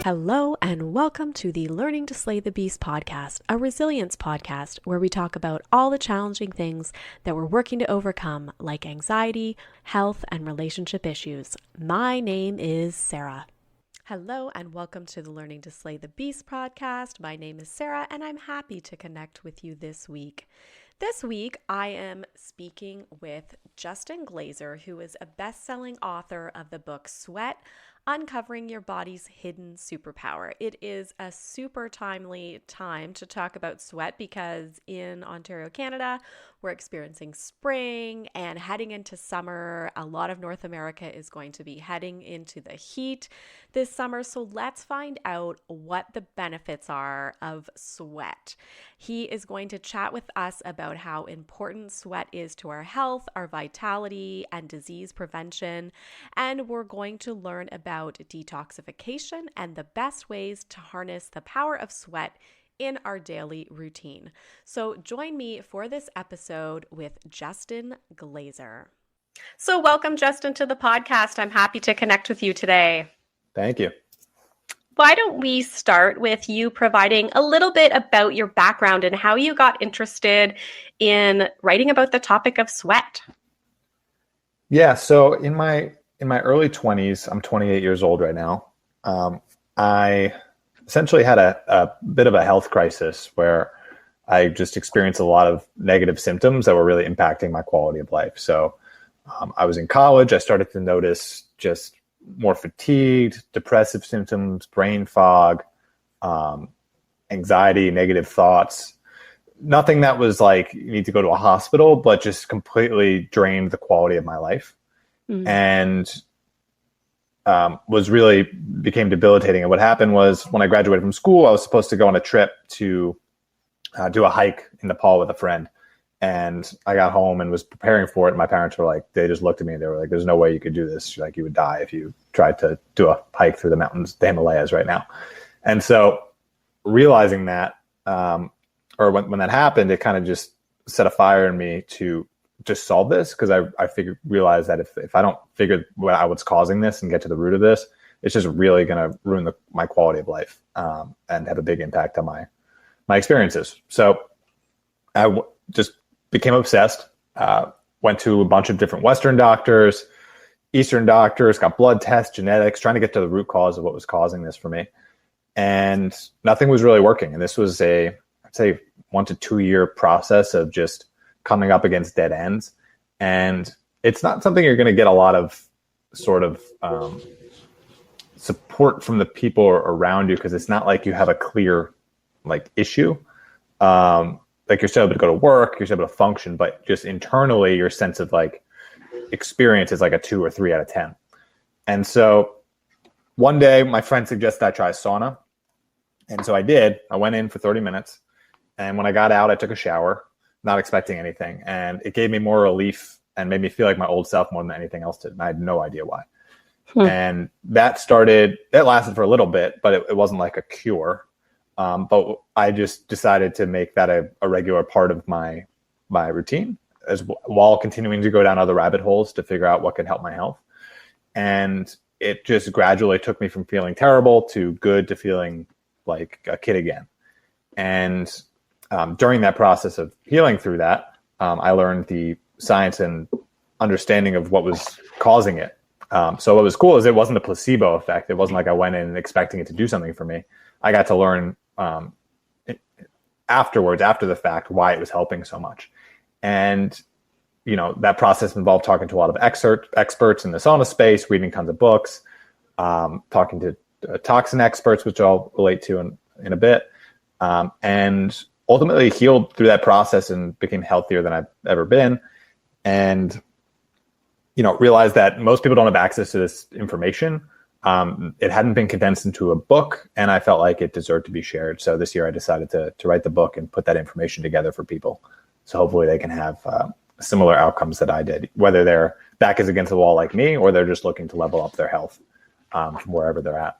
Hello and welcome to the Learning to Slay the Beast podcast, a resilience podcast where we talk about all the challenging things that we're working to overcome, like anxiety, health, and relationship issues. My name is Sarah. Hello and welcome to the Learning to Slay the Beast podcast. My name is Sarah and I'm happy to connect with you this week. This week, I am speaking with Justin Glaser, who is a best-selling author of the book Sweat, Uncovering Your Body's Hidden Superpower. It is a super timely time to talk about sweat because in Ontario, Canada, we're experiencing spring and heading into summer. A lot of North America is going to be heading into the heat this summer. So let's find out what the benefits are of sweat. He is going to chat with us about how important sweat is to our health, our vitality, and disease prevention. And we're going to learn about detoxification and the best ways to harness the power of sweat in our daily routine. So join me for this episode with Justin Glaser. So welcome, Justin, to the podcast. I'm happy to connect with you today. Thank you. Why don't we start with you providing a little bit about your background and how you got interested in writing about the topic of sweat? Yeah, so in my early 20s, I'm 28 years old right now. I essentially had a bit of a health crisis where I just experienced a lot of negative symptoms that were really impacting my quality of life. So I was in college. I started to notice just more fatigued, depressive symptoms, brain fog, anxiety, negative thoughts. Nothing that was like you need to go to a hospital, but just completely drained the quality of my life. And became debilitating. And what happened was when I graduated from school, I was supposed to go on a trip to do a hike in Nepal with a friend. And I got home and was preparing for it. And my parents were like, they just looked at me and they were like, there's no way you could do this. Like, you would die if you tried to do a hike through the mountains, the Himalayas right now. And so realizing that, or when that happened, it kind of just set a fire in me to just solve this, because I realized that if I don't figure out what's causing this and get to the root of this, it's just really going to ruin my quality of life and have a big impact on my experiences. So I just became obsessed, went to a bunch of different Western doctors, Eastern doctors, got blood tests, genetics, trying to get to the root cause of what was causing this for me. And nothing was really working. And this was I'd say 1 to 2 year process of just coming up against dead ends. And it's not something you're going to get a lot of sort of support from the people around you, because it's not like you have a clear like issue. Like you're still able to go to work, you're still able to function, but just internally your sense of like experience is like a 2 or 3 out of 10. And so one day my friend suggested I try sauna. And so I did. I went in for 30 minutes. And when I got out, I took a shower, not expecting anything. And it gave me more relief and made me feel like my old self more than anything else did. And I had no idea why. And that lasted for a little bit, but it wasn't like a cure. But I just decided to make that a regular part of my routine, while continuing to go down other rabbit holes to figure out what could help my health. And it just gradually took me from feeling terrible to good to feeling like a kid again. And during that process of healing through that, I learned the science and understanding of what was causing it. So what was cool is it wasn't a placebo effect. It wasn't like I went in expecting it to do something for me. I got to learn afterwards, after the fact, why it was helping so much. And, that process involved talking to a lot of experts in the sauna space, reading tons of books, talking to toxin experts, which I'll relate to in a bit. And ultimately healed through that process and became healthier than I've ever been. And, realized that most people don't have access to this information. It hadn't been condensed into a book, and I felt like it deserved to be shared. So this year I decided to write the book and put that information together for people. So hopefully they can have similar outcomes that I did, whether their back is against the wall like me, or they're just looking to level up their health from wherever they're at.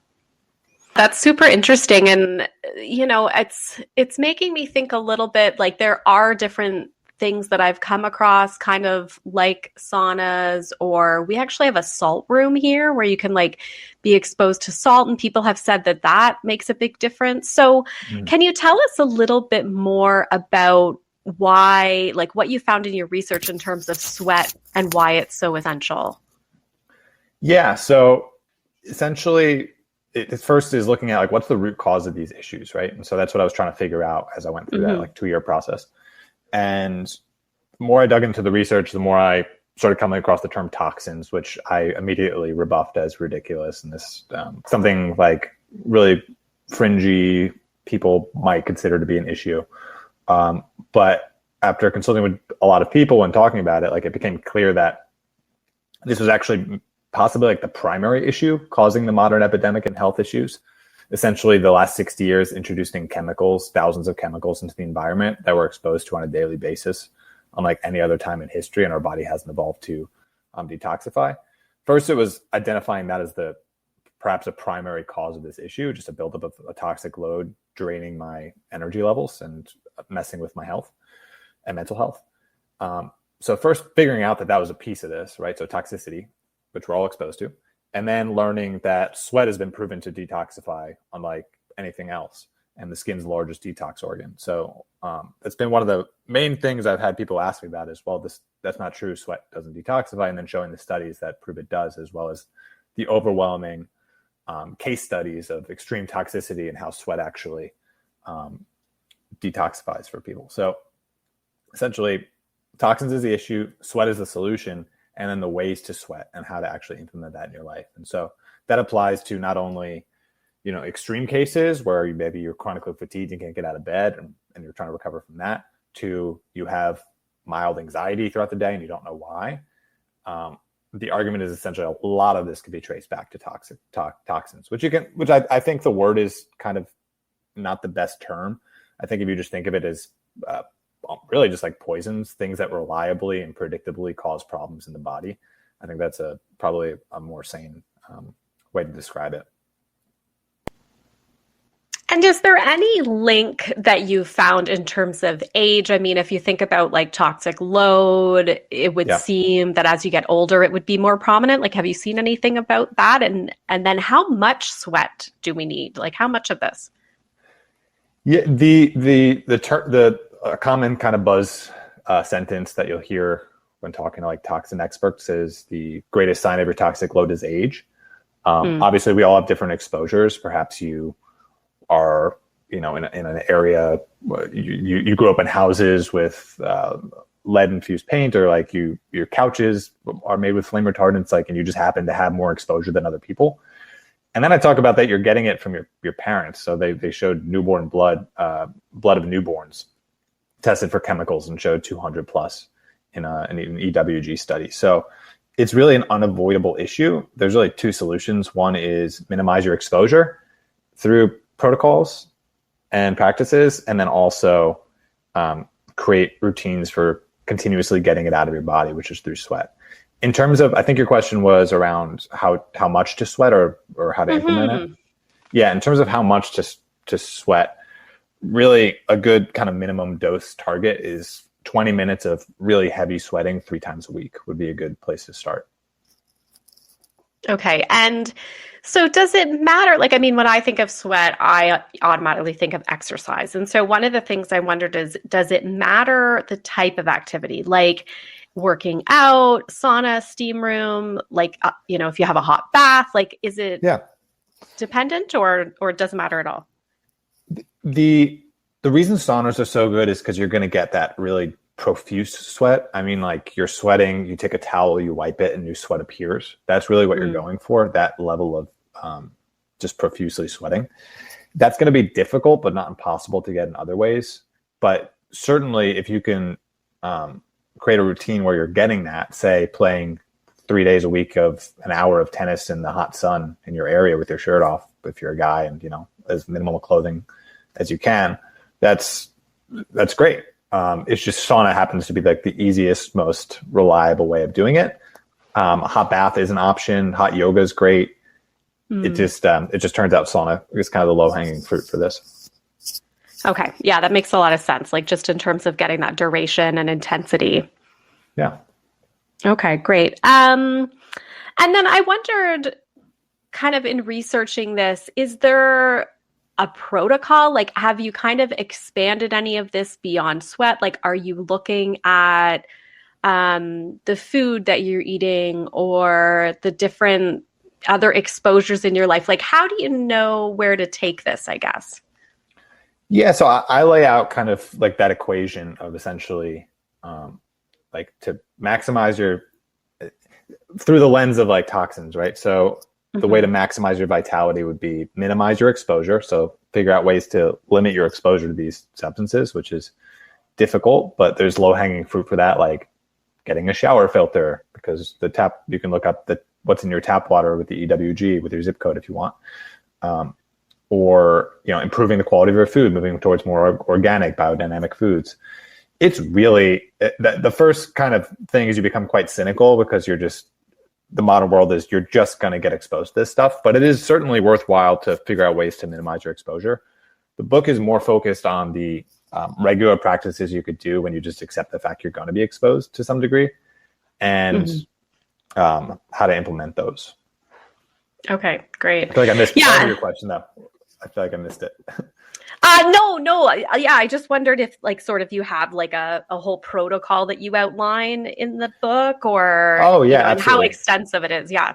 That's super interesting. And, it's making me think a little bit like there are different things that I've come across, kind of like saunas, or we actually have a salt room here where you can like be exposed to salt, and people have said that that makes a big difference. So can you tell us a little bit more about why, like what you found in your research in terms of sweat and why it's so essential? Yeah. So essentially, it first is looking at like what's the root cause of these issues, right? And so that's what I was trying to figure out as I went through that like 2-year process. And the more I dug into the research, the more I started coming across the term toxins, which I immediately rebuffed as ridiculous. And this something like really fringy people might consider to be an issue. But after consulting with a lot of people and talking about it, like it became clear that this was actually possibly like the primary issue causing the modern epidemic in health issues. Essentially, the last 60 years introducing chemicals, thousands of chemicals into the environment that we're exposed to on a daily basis, unlike any other time in history, and our body hasn't evolved to detoxify. First, it was identifying that as perhaps a primary cause of this issue, just a buildup of a toxic load draining my energy levels and messing with my health and mental health. So first figuring out that was a piece of this, right? So toxicity, which we're all exposed to, and then learning that sweat has been proven to detoxify unlike anything else, and the skin's largest detox organ. So it's been one of the main things I've had people ask me about is, well, that's not true. Sweat doesn't detoxify, and then showing the studies that prove it does, as well as the overwhelming case studies of extreme toxicity and how sweat actually detoxifies for people. So essentially, toxins is the issue, sweat is the solution, and then the ways to sweat and how to actually implement that in your life. And so that applies to not only, extreme cases where maybe you're chronically fatigued and can't get out of bed and you're trying to recover from that, to you have mild anxiety throughout the day and you don't know why. The argument is essentially a lot of this can be traced back to toxins, which I think the word is kind of not the best term. I think if you just think of it as really just like poisons, things that reliably and predictably cause problems in the body, I think that's probably a more sane way to describe it. And is there any link that you found in terms of age? I mean, if you think about like toxic load, it would seem that as you get older, it would be more prominent. Like, have you seen anything about that? And then how much sweat do we need? Like, how much of this? Yeah, the common kind of buzz sentence that you'll hear when talking to like toxin experts is the greatest sign of your toxic load is age. Obviously, we all have different exposures. Perhaps you are, in an area, you grew up in houses with lead infused paint, or like your couches are made with flame retardants, like, and you just happen to have more exposure than other people. And then I talk about that you're getting it from your parents. So they showed newborn blood of newborns tested for chemicals and showed 200 plus in an EWG study. So it's really an unavoidable issue. There's really two solutions. One is minimize your exposure through protocols and practices, and then also create routines for continuously getting it out of your body, which is through sweat. In terms of, I think your question was around how much to sweat or how to implement it. Yeah, in terms of how much to sweat, really a good kind of minimum dose target is 20 minutes of really heavy sweating 3 times a week would be a good place to start. Okay. And so does it matter? Like, I mean, when I think of sweat, I automatically think of exercise. And so one of the things I wondered is, does it matter the type of activity, like working out, sauna, steam room, like, if you have a hot bath, like, is it dependent or it doesn't matter at all? The reason saunas are so good is because you're going to get that really profuse sweat. I mean, like, you're sweating, you take a towel, you wipe it, and new sweat appears. That's really what you're going for, that level of just profusely sweating. That's going to be difficult, but not impossible to get in other ways. But certainly if you can create a routine where you're getting that, say playing 3 days a week of an hour of tennis in the hot sun in your area with your shirt off, if you're a guy, and, as minimal clothing as you can, that's great. It's just sauna happens to be like the easiest, most reliable way of doing it. A hot bath is an option. Hot yoga is great. It just turns out sauna is kind of the low hanging fruit for this. Okay. Yeah, that makes a lot of sense. Like just in terms of getting that duration and intensity. Yeah. Okay, great. And then I wondered, kind of in researching this, is there a protocol? Like, have you kind of expanded any of this beyond sweat? Like, are you looking at the food that you're eating or the different other exposures in your life? Like, how do you know where to take this, I guess? Yeah. So I lay out kind of like that equation of essentially like to maximize your through the lens of like toxins, right? So the way to maximize your vitality would be minimize your exposure. So figure out ways to limit your exposure to these substances, which is difficult, but there's low hanging fruit for that, like getting a shower filter, because the tap, you can look up what's in your tap water with the EWG with your zip code if you want. Or, improving the quality of your food, moving towards more organic biodynamic foods. It's really the first kind of thing is you become quite cynical because the modern world is you're just going to get exposed to this stuff, but it is certainly worthwhile to figure out ways to minimize your exposure. The book is more focused on the regular practices you could do when you just accept the fact you're going to be exposed to some degree, and how to implement those. Okay, great. I feel like I missed part of your question though. I feel like I missed it. No. Yeah, I just wondered if like sort of you have like a whole protocol that you outline in the book, or and how extensive it is. Yeah.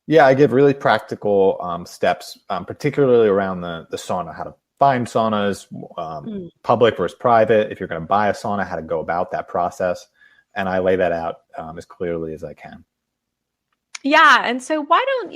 Yeah, I give really practical steps, particularly around the sauna, how to find saunas, public versus private. If you're going to buy a sauna, how to go about that process. And I lay that out as clearly as I can. Yeah. And so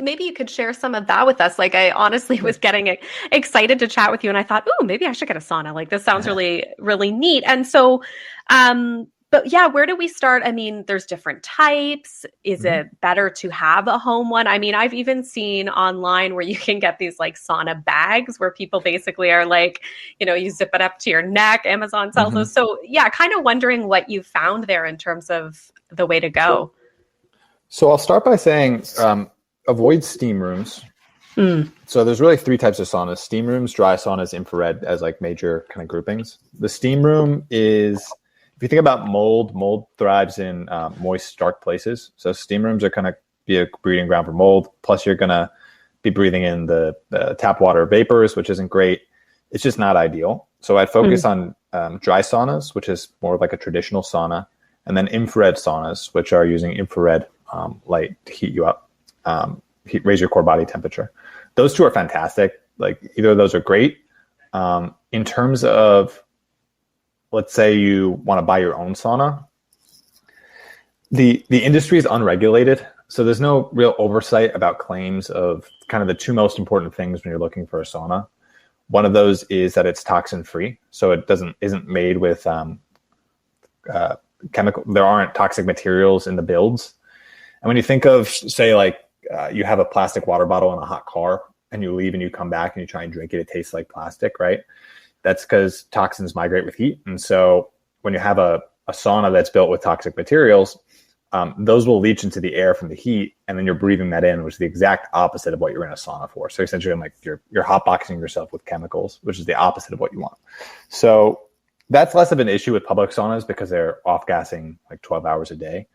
maybe you could share some of that with us? Like I honestly was getting excited to chat with you and I thought, oh, maybe I should get a sauna. Like this sounds really, really neat. And so, but yeah, where do we start? I mean, there's different types. Is it better to have a home one? I mean, I've even seen online where you can get these like sauna bags where people basically are like, you zip it up to your neck. Amazon sells those. So yeah, kind of wondering what you found there in terms of the way to go. So I'll start by saying avoid steam rooms. So there's really three types of saunas: steam rooms, dry saunas, infrared as like major kind of groupings. The steam room is, if you think about mold thrives in moist, dark places. So steam rooms are going to be a breeding ground for mold. Plus you're going to be breathing in the tap water vapors, which isn't great. It's just not ideal. So I'd focus on dry saunas, which is more like a traditional sauna, and then infrared saunas, which are using infrared light to heat you up, raise your core body temperature. Those two are fantastic. Like either of those are great. In terms of, let's say you want to buy your own sauna, the industry is unregulated. So there's no real oversight about claims of kind of the two most important things when you're looking for a sauna. One of those is that it's toxin free. So it isn't made with chemical, there aren't toxic materials in the builds. And when you think of, say, like you have a plastic water bottle in a hot car and you leave and you come back and you try and drink it, it tastes like plastic, right? That's because toxins migrate with heat. And so when you have a sauna that's built with toxic materials, those will leach into the air from the heat, and then you're breathing that in, which is the exact opposite of what you're in a sauna for. So essentially, like you're hotboxing yourself with chemicals, which is the opposite of what you want. So that's less of an issue with public saunas because they're off-gassing like 12 hours a day.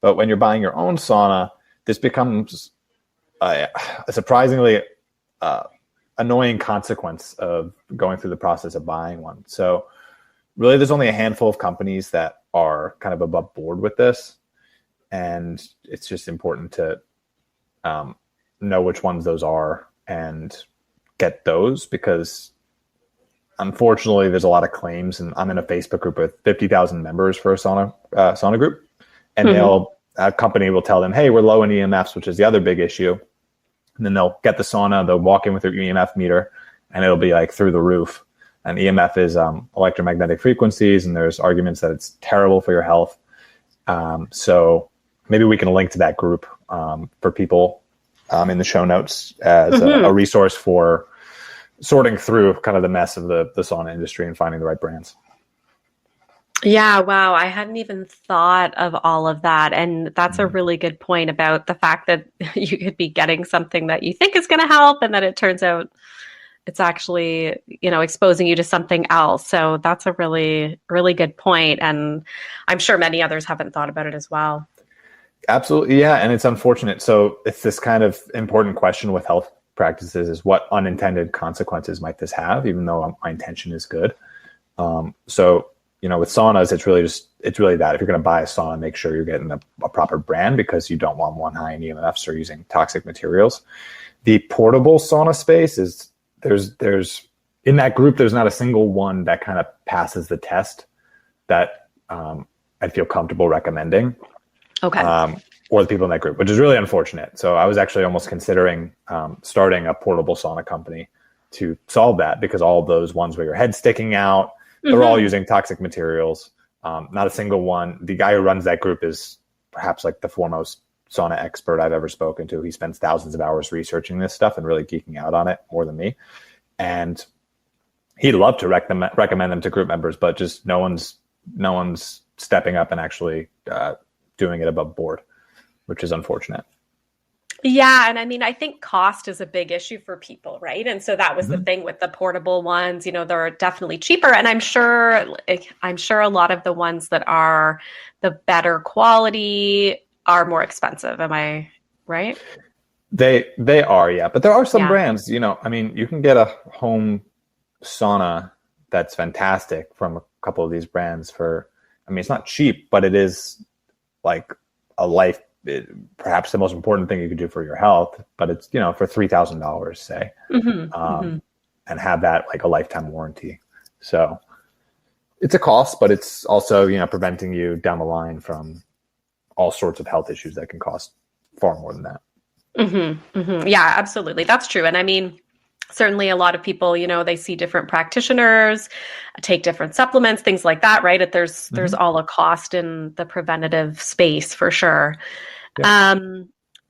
But when you're buying your own sauna, this becomes a surprisingly annoying consequence of going through the process of buying one. So really, there's only a handful of companies that are kind of above board with this. And it's just important to know which ones those are and get those, because unfortunately, there's a lot of claims. And I'm in a Facebook group with 50,000 members for a sauna group. And a company will tell them, hey, we're low in EMFs, which is the other big issue. And then they'll get the sauna, they'll walk in with their EMF meter, and it'll be like through the roof. And EMF is electromagnetic frequencies, and there's arguments that it's terrible for your health. So maybe we can link to that group for people in the show notes as a resource for sorting through kind of the mess of the sauna industry and finding the right brands. Yeah, wow. I hadn't even thought of all of that. And that's a really good point about the fact that you could be getting something that you think is going to help, and then it turns out it's actually, exposing you to something else. So that's a really, really good point. And I'm sure many others haven't thought about it as well. Absolutely. Yeah. And it's unfortunate. So it's this kind of important question with health practices is what unintended consequences might this have, even though my intention is good. So, with saunas, it's really that if you're going to buy a sauna, make sure you're getting a proper brand because you don't want one high in EMFs or using toxic materials. The portable sauna space is there's in that group, there's not a single one that kind of passes the test that I'd feel comfortable recommending. Okay. Or the people in that group, which is really unfortunate. So I was actually almost considering starting a portable sauna company to solve that because all of those ones where your head's sticking out, they're all using toxic materials. Not a single one. The guy who runs that group is perhaps like the foremost sauna expert I've ever spoken to. He spends thousands of hours researching this stuff and really geeking out on it more than me. And he'd love to recommend them to group members, but just no one's stepping up and actually doing it above board, which is unfortunate. Yeah. And I mean, I think cost is a big issue for people, right? And so that was the thing with the portable ones, they're definitely cheaper. And I'm sure a lot of the ones that are the better quality are more expensive. Am I right? They are, yeah. But there are some brands, you can get a home sauna that's fantastic from a couple of these brands it's not cheap, but it is like a life, perhaps the most important thing you could do for your health, but it's, for $3,000, say, and have that like a lifetime warranty. So it's a cost, but it's also, preventing you down the line from all sorts of health issues that can cost far more than that. Yeah, absolutely. That's true. And I mean, certainly a lot of people, they see different practitioners, take different supplements, things like that, right? There's all a cost in the preventative space for sure. Yeah.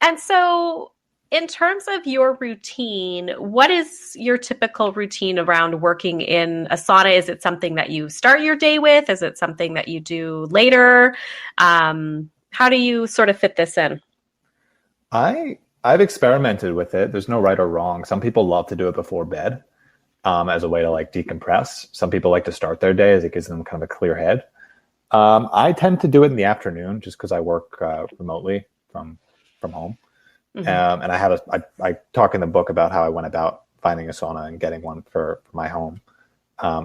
And so in terms of your routine, what is your typical routine around working in a sauna? Is it something that you start your day with? Is it something that you do later? How do you sort of fit this in? I've experimented with it. There's no right or wrong. Some people love to do it before bed as a way to like decompress. Some people like to start their day as it gives them kind of a clear head. I tend to do it in the afternoon just because I work remotely from home. And I talk in the book about how I went about finding a sauna and getting one for my home.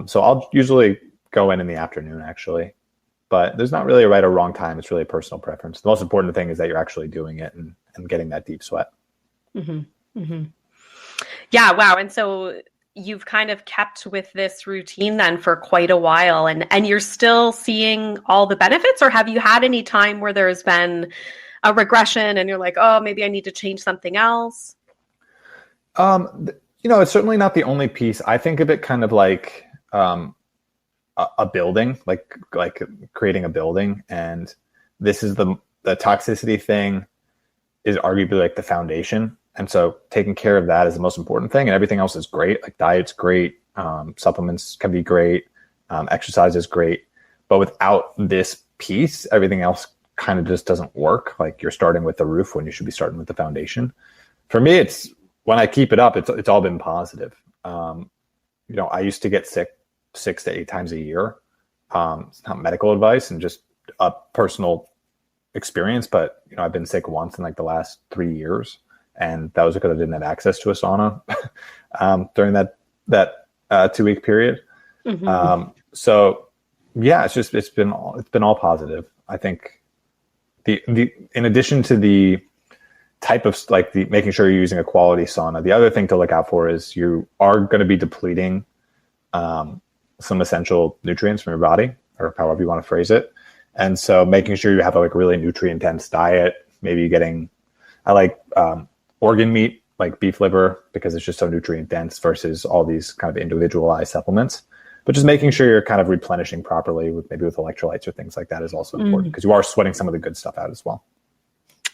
So I'll usually go in the afternoon actually, but there's not really a right or wrong time. It's really a personal preference. The most important thing is that you're actually doing it and getting that deep sweat. Yeah. Wow. And so you've kind of kept with this routine then for quite a while and you're still seeing all the benefits, or have you had any time where there's been a regression and you're like, oh, maybe I need to change something else? It's certainly not the only piece. I think of it kind of like a building, like creating a building. And this is the toxicity thing is arguably like the foundation. And so taking care of that is the most important thing. And everything else is great. Like diet's great. Supplements can be great. Exercise is great. But without this piece, everything else kind of just doesn't work. Like you're starting with the roof when you should be starting with the foundation. For me, it's when I keep it up, it's all been positive. I used to get sick 6 to 8 times a year. It's not medical advice and just a personal experience, but I've been sick once in like the last 3 years, and that was because I didn't have access to a sauna during that 2-week period. So yeah, it's been all positive. I think the in addition to the type of like the making sure you're using a quality sauna, the other thing to look out for is you are going to be depleting some essential nutrients from your body, or however you want to phrase it. And so making sure you have a like really nutrient dense diet, maybe I like organ meat, like beef liver, because it's just so nutrient dense versus all these kind of individualized supplements. But just making sure you're kind of replenishing properly with electrolytes or things like that is also important, because you are sweating some of the good stuff out as well.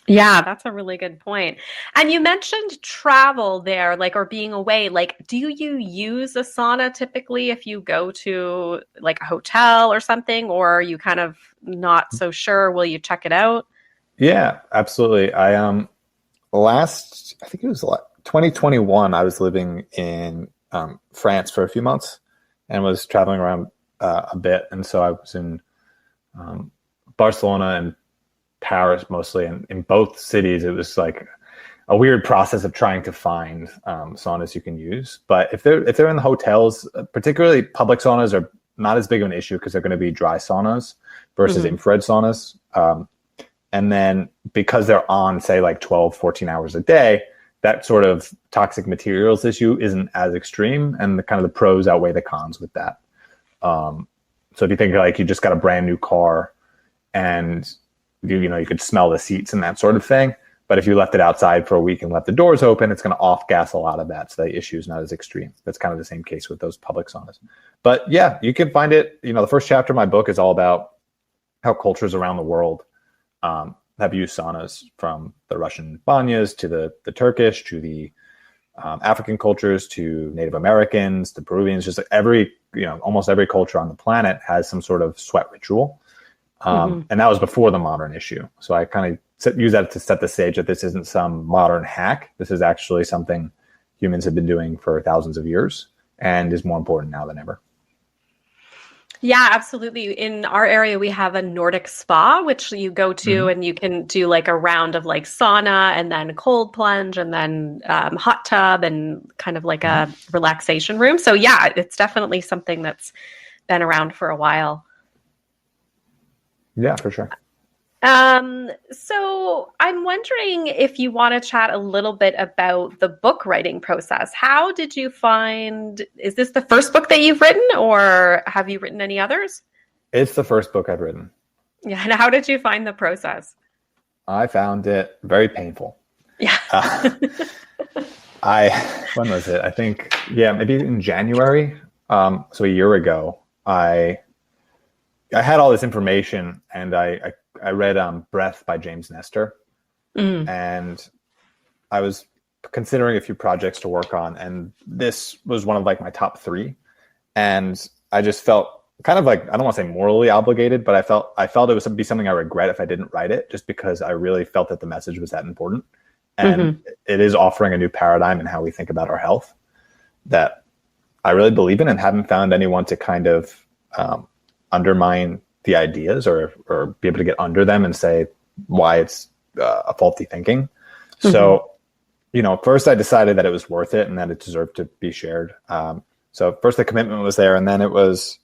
Yeah, that's a really good point. And you mentioned travel there, like, or being away. Like, do you use a sauna typically if you go to like a hotel or something, or are you kind of not so sure? Will you check it out? Yeah, absolutely. I think it was 2021. I was living in France for a few months and was traveling around a bit. And so I was in Barcelona and Paris mostly. And in both cities, it was like a weird process of trying to find saunas you can use. But if they're in the hotels, particularly public saunas are not as big of an issue because they're going to be dry saunas versus infrared saunas. And then because they're on, say, like 12, 14 hours a day, that sort of toxic materials issue isn't as extreme, and the pros outweigh the cons with that. So if you think like you just got a brand new car and you could smell the seats and that sort of thing, but if you left it outside for a week and left the doors open, it's going to off gas a lot of that. So the issue is not as extreme. That's kind of the same case with those public saunas. But yeah, you can find it. The first chapter of my book is all about how cultures around the world have used saunas, from the Russian banyas to the Turkish to the African cultures to Native Americans to Peruvians. Just like almost every culture on the planet has some sort of sweat ritual. And that was before the modern issue. So I kind of use that to set the stage that this isn't some modern hack. This is actually something humans have been doing for thousands of years and is more important now than ever. Yeah, absolutely. In our area, we have a Nordic spa, which you go to and you can do like a round of like sauna and then cold plunge and then hot tub and kind of like a relaxation room. So yeah, it's definitely something that's been around for a while. Yeah, for sure. So I'm wondering if you want to chat a little bit about the book writing process. How did you is this the first book that you've written, or have you written any others? It's the first book I've written. Yeah. And how did you find the process? I found it very painful. Yeah. When was it? I think, maybe in January. So a year ago, I had all this information and I read Breath by James Nestor, and I was considering a few projects to work on, and this was one of like my top 3. And I just felt kind of like, I don't want to say morally obligated, but I felt it would be something I regret if I didn't write it, just because I really felt that the message was that important. And it is offering a new paradigm in how we think about our health that I really believe in, and haven't found anyone to kind of undermine the ideas or be able to get under them and say why it's a faulty thinking. So, first I decided that it was worth it and that it deserved to be shared. So first the commitment was there, and then it was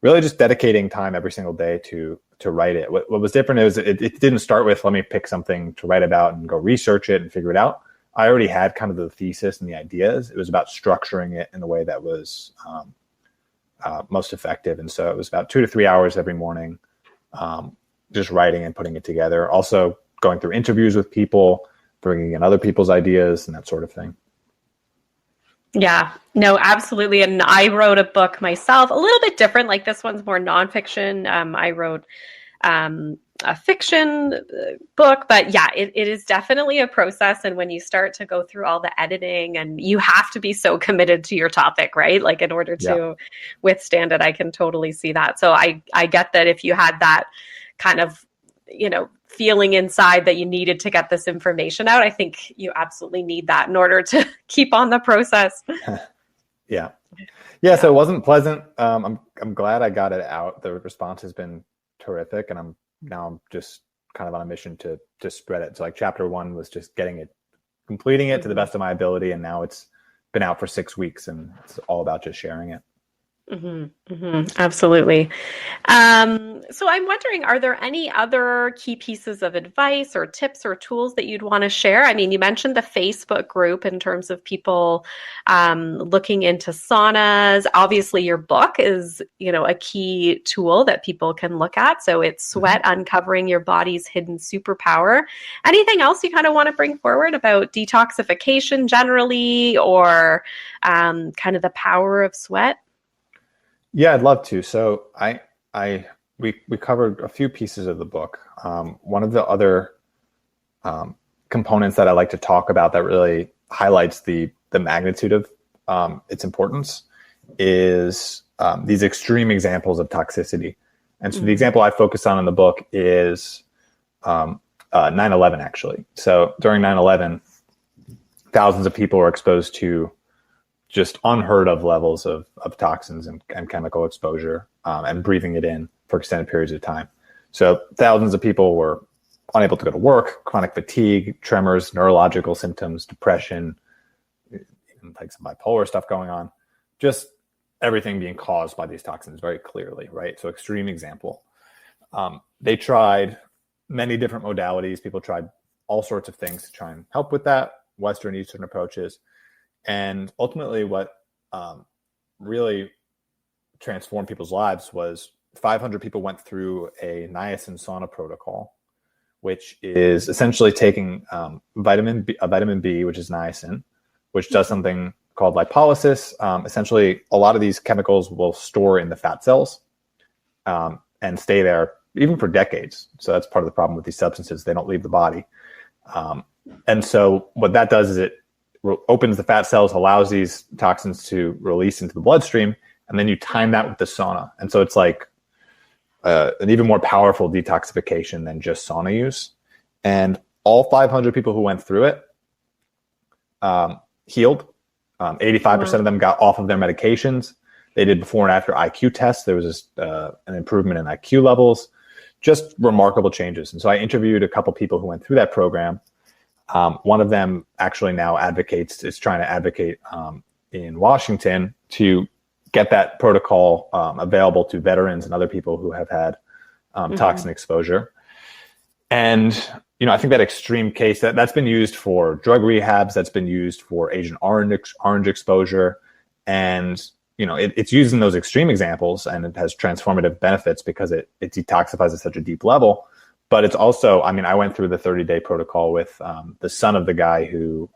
really just dedicating time every single day to write it. What was different is it didn't start with, let me pick something to write about and go research it and figure it out. I already had kind of the thesis and the ideas. It was about structuring it in the way that was most effective. And so it was about 2 to 3 hours every morning, just writing and putting it together. Also going through interviews with people, bringing in other people's ideas and that sort of thing. Yeah, no, absolutely. And I wrote a book myself, a little bit different. Like this one's more nonfiction. I wrote a fiction book, but yeah, it is definitely a process. And when you start to go through all the editing, and you have to be so committed to your topic, right? Like in order to withstand it, I can totally see that. So I get that if you had that kind of, feeling inside that you needed to get this information out, I think you absolutely need that in order to keep on the process. Yeah. So it wasn't pleasant. I'm glad I got it out. The response has been terrific, and I'm just kind of on a mission to spread it. So like chapter 1 was just completing it to the best of my ability. And now it's been out for 6 weeks, and it's all about just sharing it. Absolutely. So I'm wondering, are there any other key pieces of advice or tips or tools that you'd want to share? I mean, you mentioned the Facebook group in terms of people looking into saunas. Obviously, your book is, a key tool that people can look at. So it's Sweat, Uncovering Your Body's Hidden Superpower. Anything else you kind of want to bring forward about detoxification generally, or kind of the power of sweat? Yeah, I'd love to. So we covered a few pieces of the book. One of the other components that I like to talk about that really highlights the magnitude of its importance is these extreme examples of toxicity. And so the example I focus on in the book is 9/11, actually. So during 9/11, thousands of people were exposed to just unheard of levels of toxins and chemical exposure, and breathing it in for extended periods of time. So thousands of people were unable to go to work, chronic fatigue, tremors, neurological symptoms, depression, even like some bipolar stuff going on, just everything being caused by these toxins very clearly, right? So extreme example. They tried many different modalities. People tried all sorts of things to try and help with that, Western, Eastern approaches. And ultimately what really transformed people's lives was 500 people went through a niacin sauna protocol, which is essentially taking vitamin B, which is niacin, which does something called lipolysis. Essentially, a lot of these chemicals will store in the fat cells and stay there even for decades. So that's part of the problem with these substances. They don't leave the body. And so what that does is it opens the fat cells, allows these toxins to release into the bloodstream, and then you time that with the sauna. And so it's like an even more powerful detoxification than just sauna use. And all 500 people who went through it healed. 85% of them got off of their medications. They did before and after IQ tests. There was an improvement in IQ levels, just remarkable changes. And so I interviewed a couple people who went through that program. One of them actually now is trying to advocate in Washington to get that protocol available to veterans and other people who have had toxin exposure. And, I think that extreme case that's been used for drug rehabs, that's been used for Agent Orange exposure. And, it's used in those extreme examples, and it has transformative benefits because it detoxifies at such a deep level. But it's also, I went through the 30-day protocol with the son of the guy who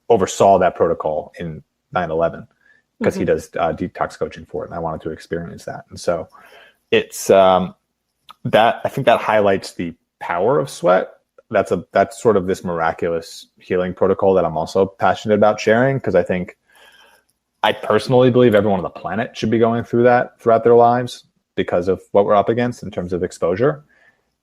oversaw that protocol in 9/11, because he does detox coaching for it, and I wanted to experience that. And so it's I think that highlights the power of sweat. That's sort of this miraculous healing protocol that I'm also passionate about sharing, because I personally believe everyone on the planet should be going through that throughout their lives because of what we're up against in terms of exposure.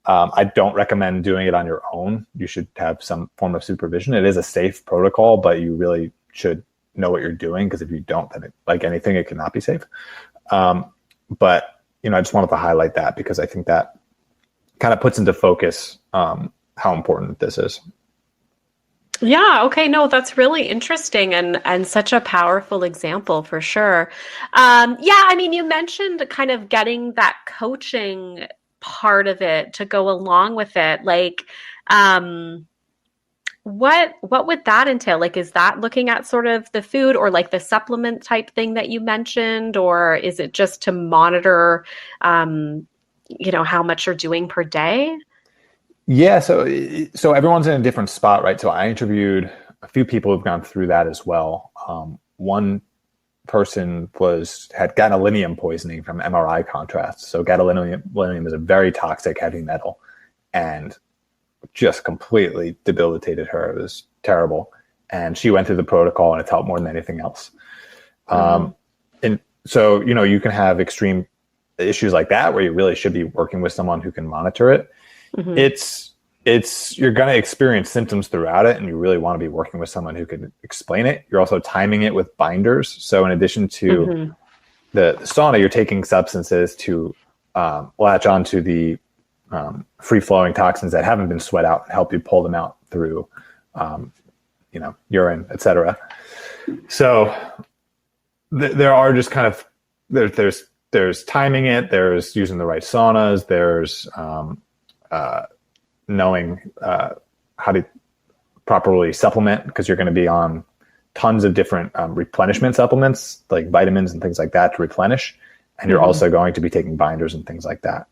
I don't recommend doing it on your own. You should have some form of supervision. It is a safe protocol, but you really should know what you're doing, because if you don't, then like anything, it cannot be safe. But I just wanted to highlight that because I think that kind of puts into focus how important this is. Yeah. Okay. No, that's really interesting and such a powerful example for sure. You mentioned kind of getting that coaching part of it to go along with it. Like, what would that entail? Like, is that looking at sort of the food or like the supplement type thing that you mentioned, or is it just to monitor, how much you're doing per day? Yeah, so everyone's in a different spot, right? So I interviewed a few people who've gone through that as well. One person had gadolinium poisoning from MRI contrast. So gadolinium is a very toxic heavy metal, and just completely debilitated her. It was terrible. And she went through the protocol, and it's helped more than anything else. And so, you can have extreme issues like that where you really should be working with someone who can monitor it. You're going to experience symptoms throughout it, and you really want to be working with someone who can explain it. You're also timing it with binders. So in addition to the sauna, you're taking substances to latch onto the free-flowing toxins that haven't been sweat out and help you pull them out through, urine, etc. So there are just kind of there's timing it. There's using the right saunas. There's knowing how to properly supplement, because you're going to be on tons of different replenishment supplements like vitamins and things like that to replenish. And you're also going to be taking binders and things like that.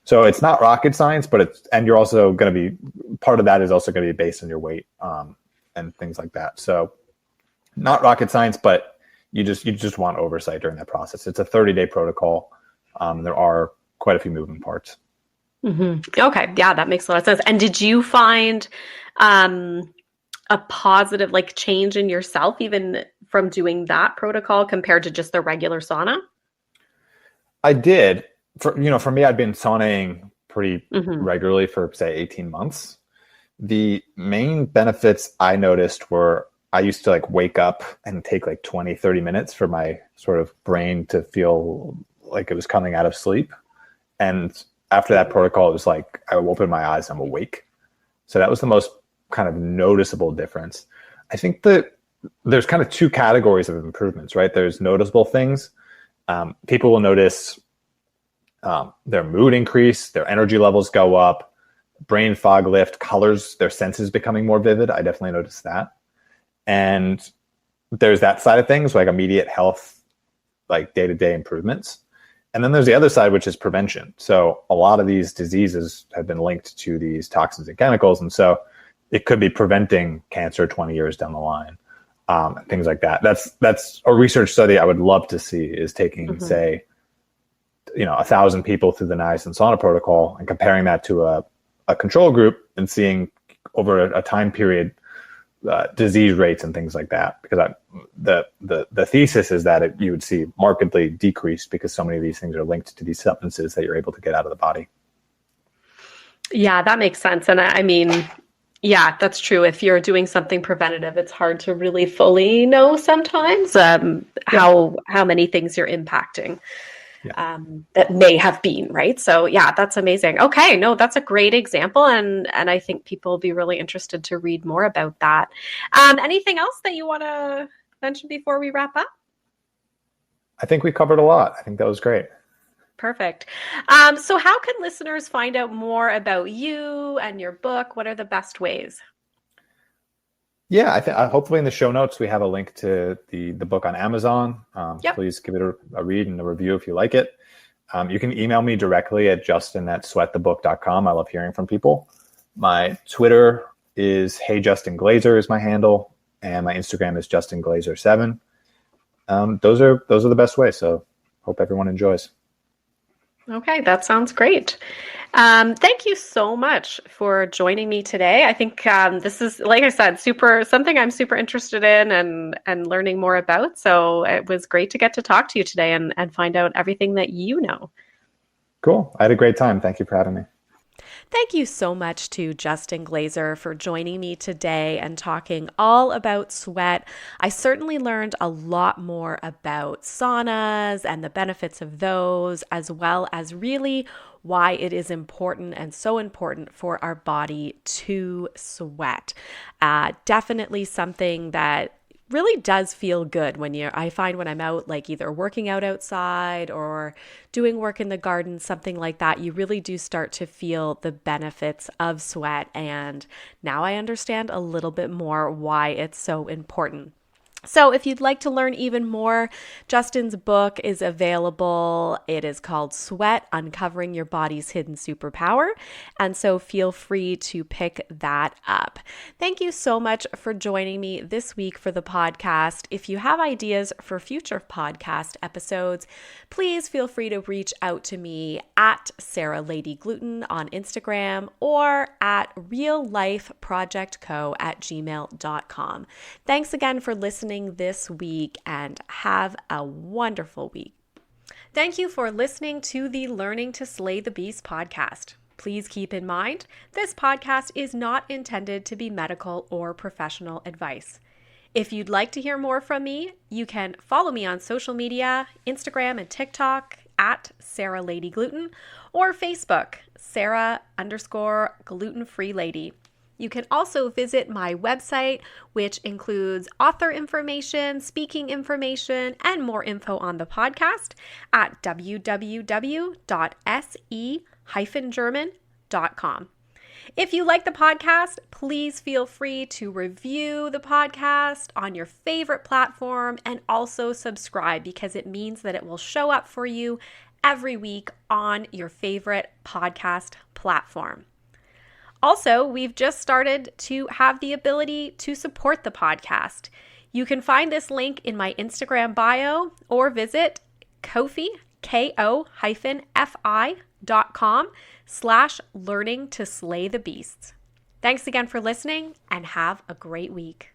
So it's not rocket science, but you're also going to be, part of that is also going to be based on your weight and things like that. So not rocket science, but you just want oversight during that process. It's a 30-day protocol. There are quite a few moving parts. Okay. Yeah, that makes a lot of sense. And did you find a positive change in yourself even from doing that protocol compared to just the regular sauna? I did. For me, I'd been saunaing pretty regularly for say 18 months. The main benefits I noticed were I used to like wake up and take like 20, 30 minutes for my sort of brain to feel like it was coming out of sleep. And after that protocol, it was like I open my eyes, I'm awake. So that was the most kind of noticeable difference. I think that there's kind of two categories of improvements, right? There's noticeable things. People will notice their mood increase, their energy levels go up, brain fog lift, colors, their senses becoming more vivid. I definitely noticed that. And there's that side of things, like immediate health, like day-to-day improvements. And then there's the other side, which is prevention. So a lot of these diseases have been linked to these toxins and chemicals. And so it could be preventing cancer 20 years down the line, things like that. That's a research study I would love to see, is taking, say, 1,000 people through the niacin sauna protocol and comparing that to a control group and seeing over a time period disease rates and things like that. Because the thesis is that you would see markedly decreased because so many of these things are linked to these substances that you're able to get out of the body. Yeah, that makes sense. And I mean, yeah, that's true. If you're doing something preventative, it's hard to really fully know sometimes how many things you're impacting. That may have been, right? So yeah, that's amazing. Okay, no, that's a great example. And I think people will be really interested to read more about that. Anything else that you want to mention before we wrap up? I think we covered a lot. I think that was great. Perfect. So how can listeners find out more about you and your book? What are the best ways? Yeah, I think hopefully in the show notes we have a link to the book on Amazon. Please give it a read and a review if you like it. You can email me directly at justin@sweatthebook.com. I love hearing from people. My Twitter is Hey Justin Glaser is my handle, and my Instagram is Justin Glaser 7. Those are the best ways. So hope everyone enjoys. Okay, that sounds great. Thank you so much for joining me today. I think this is, like I said, something I'm super interested in and learning more about. So it was great to get to talk to you today and find out everything that you know. Cool. I had a great time. Thank you for having me. Thank you so much to Justin Glaser for joining me today and talking all about sweat. I certainly learned a lot more about saunas and the benefits of those, as well as really why it is important and so important for our body to sweat. Definitely something that really does feel good I find when I'm out, like either working out outside or doing work in the garden, something like that, you really do start to feel the benefits of sweat. And now I understand a little bit more why it's so important. So if you'd like to learn even more, Justin's book is available. It is called Sweat: Uncovering Your Body's Hidden Superpower. And so feel free to pick that up. Thank you so much for joining me this week for the podcast. If you have ideas for future podcast episodes, please feel free to reach out to me at Sarah Lady Gluten on Instagram or at reallifeprojectco@gmail.com. Thanks again for listening this week and have a wonderful week. Thank you for listening to the Learning to Slay the Beast podcast. Please keep in mind, this podcast is not intended to be medical or professional advice. If you'd like to hear more from me, you can follow me on social media, Instagram and TikTok at Sarah Lady Gluten, or Facebook, Sarah_gluten-free lady. You can also visit my website, which includes author information, speaking information, and more info on the podcast at www.se-german.com. If you like the podcast, please feel free to review the podcast on your favorite platform and also subscribe, because it means that it will show up for you every week on your favorite podcast platform. Also, we've just started to have the ability to support the podcast. You can find this link in my Instagram bio or visit Ko-fi, ko-fi.com/learning to slay the beasts. Thanks again for listening and have a great week.